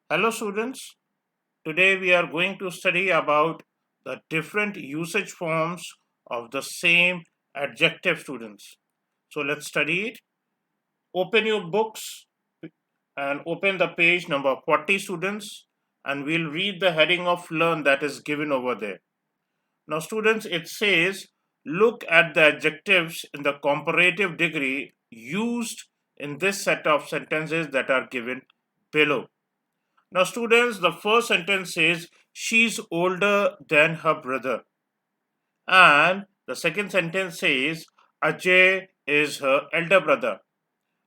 Hello students, today we are going to study about the different usage forms of the same adjective students. So let's study it. Open your books and open the page number 40 students and we'll read the heading of learn that is given over there. Now students, it says look at the adjectives in the comparative degree used in this set of sentences that are given below. Now, students, the first sentence says she's older than her brother. And the second sentence says Ajay is her elder brother.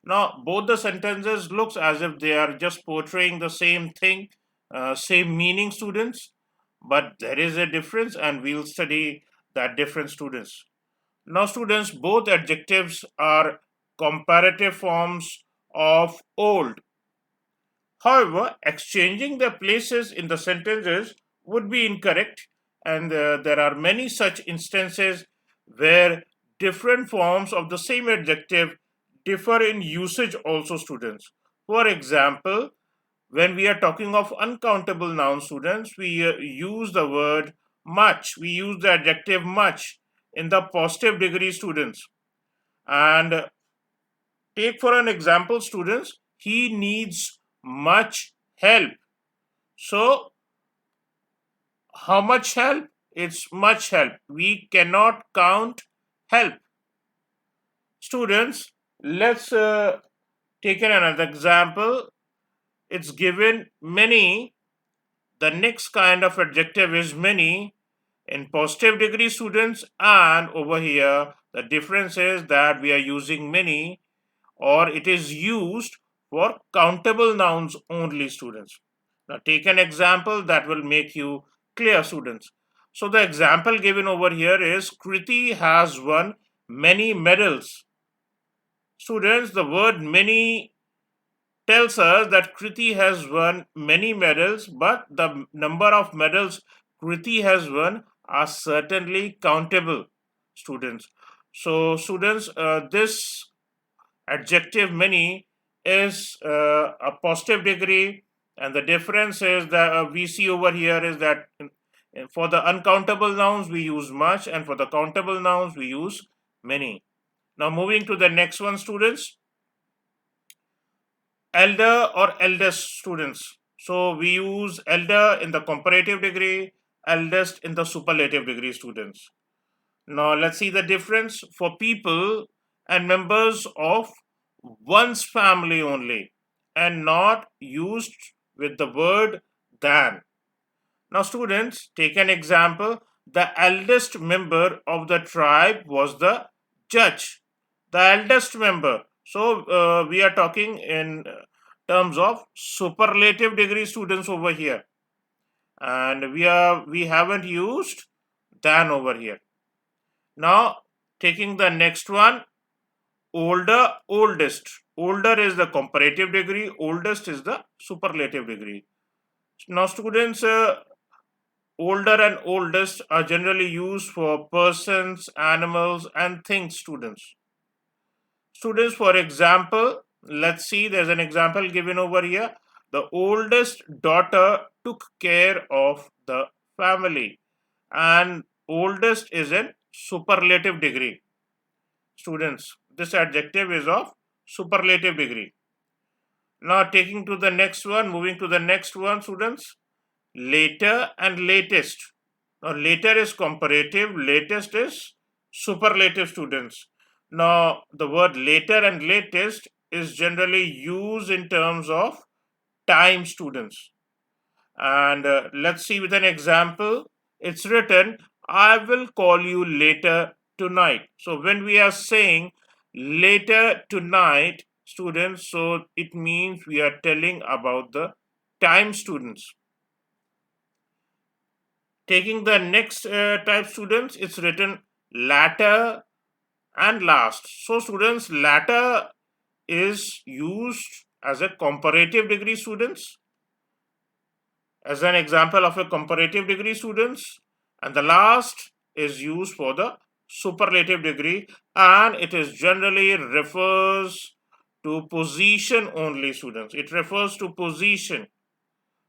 Now, both the sentences looks as if they are just portraying the same thing, same meaning, students. But there is a difference, and we'll study that difference, students. Now, students, both adjectives are comparative forms of old. However, exchanging their places in the sentences would be incorrect, and there are many such instances where different forms of the same adjective differ in usage, also, students. For example, when we are talking of uncountable noun, students, we use the word much, we use the adjective much in the positive degree, students. And take for an example, students, he needs much help. So, how much help? It's much help. We cannot count help. Students, let's take another example. It's given many. The next kind of adjective is many in positive degree, students, and over here the difference is that we are using many or it is used for countable nouns only, students. Now take an example that will make you clear, students. So the example given over here is Kriti has won many medals. Students, the word many tells us that Kriti has won many medals, but the number of medals Kriti has won are certainly countable, students. So students, this adjective many is a positive degree, and the difference is that we see over here is that for the uncountable nouns we use much, and for the countable nouns we use many. Now moving to the next one, students, elder or eldest, students. So we use elder in the comparative degree, eldest in the superlative degree, students. Now let's see the difference for people and members of one's family only and not used with the word than. Now students, take an example. The eldest member of the tribe was the judge. The eldest member. So we are talking in terms of superlative degree, students, over here. And we haven't used than over here. Now, taking the next one, older, oldest. Older is the comparative degree, oldest is the superlative degree. Now, students, older and oldest are generally used for persons, animals, and things, students. Students, for example, let's see, there's an example given over here. The oldest daughter took care of the family, and oldest is in superlative degree. Students, this adjective is of superlative degree. Now taking to the next one, moving to the next one, students, later and latest. Now later is comparative, latest is superlative, students. Now the word later and latest is generally used in terms of time, students. And let's see with an example. It's written, I will call you later tonight. So when we are saying later tonight, students, so it means we are telling about the time, students. Taking the next type, students, it's written latter and last. So students, latter is used as a comparative degree, students, as an example of a comparative degree, students, and the last is used for the superlative degree, and it is generally refers to position only, students. It refers to position.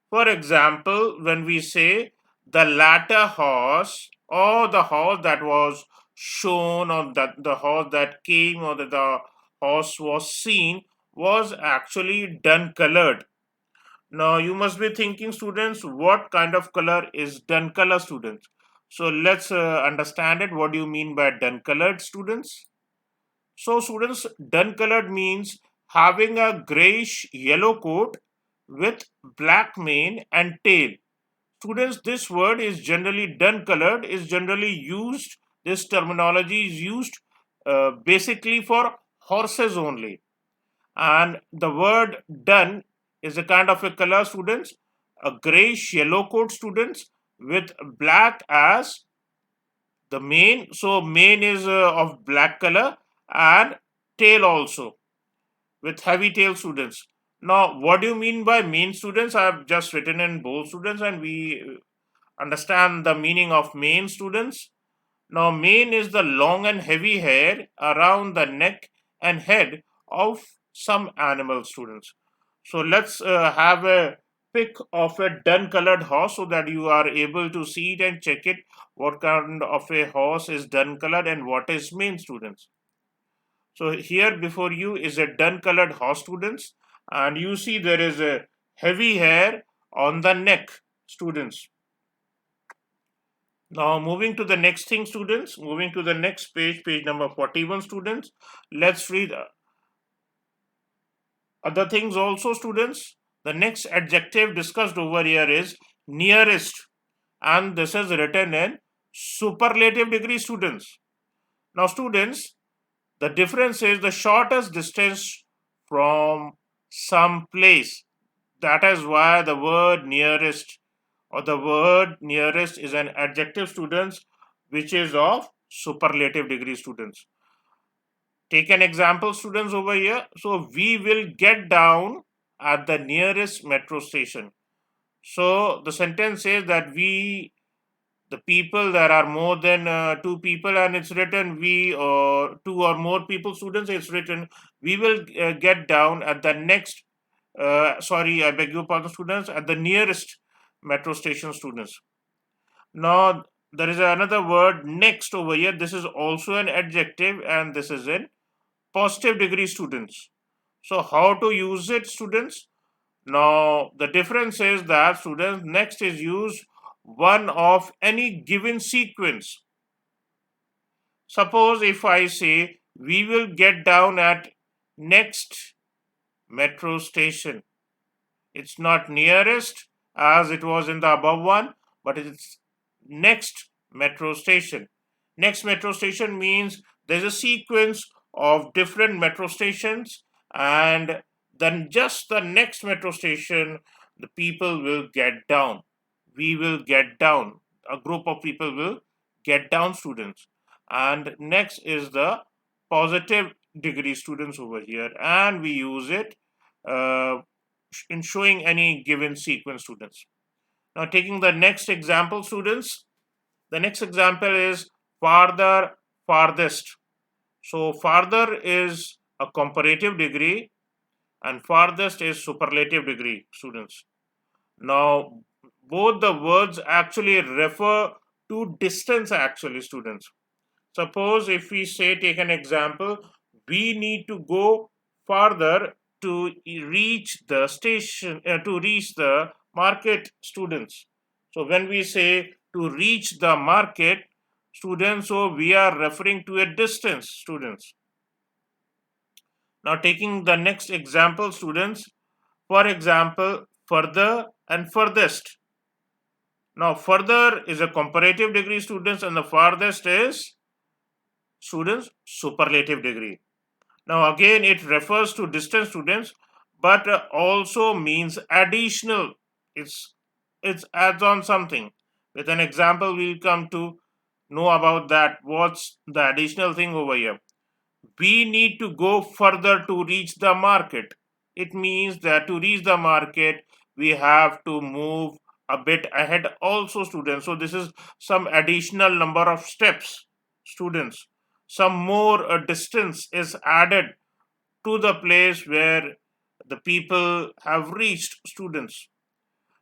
For example, when we say the latter horse, or the horse that was shown, or that the horse that came, or that the horse was seen, was actually dun colored. Now you must be thinking, students, what kind of color is dun color, students? So let's understand it. What do you mean by dun colored, students? So students, dun colored means having a grayish yellow coat with black mane and tail. Students, this word is generally dun colored, is generally used, this terminology is used basically for horses only. And the word dun is a kind of a color, students, a grayish yellow coat, students, with black as the mane. So mane is of black color, and tail also with heavy tail, students. Now what do you mean by mane, students? I have just written in bold, students, and we understand the meaning of mane, students. Now mane is the long and heavy hair around the neck and head of some animal, students. So let's have a pic of a dun colored horse so that you are able to see it and check it, what kind of a horse is dun colored and what is mane, students. So here before you is a dun colored horse, students, and you see there is a heavy hair on the neck, students. Now moving to the next thing, students, moving to the next page, page number 41, students. Let's read other things also, students. The next adjective discussed over here is nearest, and this is written in superlative degree, students. Now students, the difference is the shortest distance from some place. That is why the word nearest, or the word nearest, is an adjective, students, which is of superlative degree, students. Take an example, students, over here. So we will get down at the nearest metro station. So the sentence says that we, the people, there are more than two people, and it's written we, or two or more people, students, it's written we will get down at the next, sorry, I beg your pardon, students, at the nearest metro station, students. Now there is another word next over here. This is also an adjective, and this is in positive degree, students. So how to use it, students? Now the difference is that, students, next is used one of any given sequence. Suppose if I say we will get down at next metro station, it's not nearest as it was in the above one, but it's next metro station. Next metro station means there's a sequence of different metro stations, and then just the next metro station, the people will get down. We will get down. A group of people will get down, students. And next is the positive degree, students, over here, and we use it uh, in showing any given sequence, students. Now taking the next example, students, the next example is farther, farthest. So farther is a comparative degree and farthest is superlative degree, students. Now both the words actually refer to distance, actually, students. Suppose if we say, take an example, we need to go farther to reach the station, to reach the market, students. So when we say to reach the market, students, so we are referring to a distance, students. Now taking the next example, students, for example, further and furthest. Now further is a comparative degree, students, and the farthest is, students, superlative degree. Now again it refers to distance, students, but also means additional. It's adds on something. With an example we'll come to know about that. What's the additional thing over here? We need to go further to reach the market. It means that to reach the market we have to move a bit ahead also, students. So this is some additional number of steps, students. Some more distance is added to the place where the people have reached, students.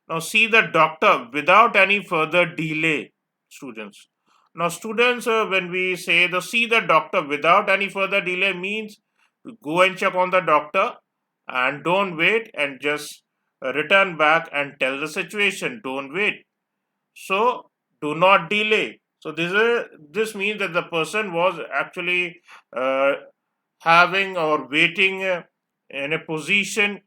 Now see the doctor without any further delay, students. Now students, when we say the see the doctor without any further delay means go and check on the doctor and don't wait and just return back and tell the situation. Don't wait. So do not delay. So this means that the person was actually uh, having or waiting in a position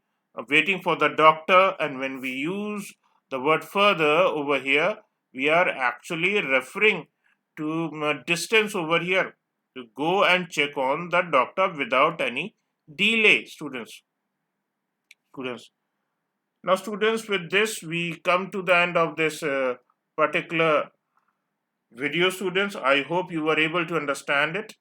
waiting for the doctor, and when we use the word further over here, we are actually referring to distance over here, to go and check on the doctor without any delay, students. Now students, with this we come to the end of this particular video, students. I hope you were able to understand it.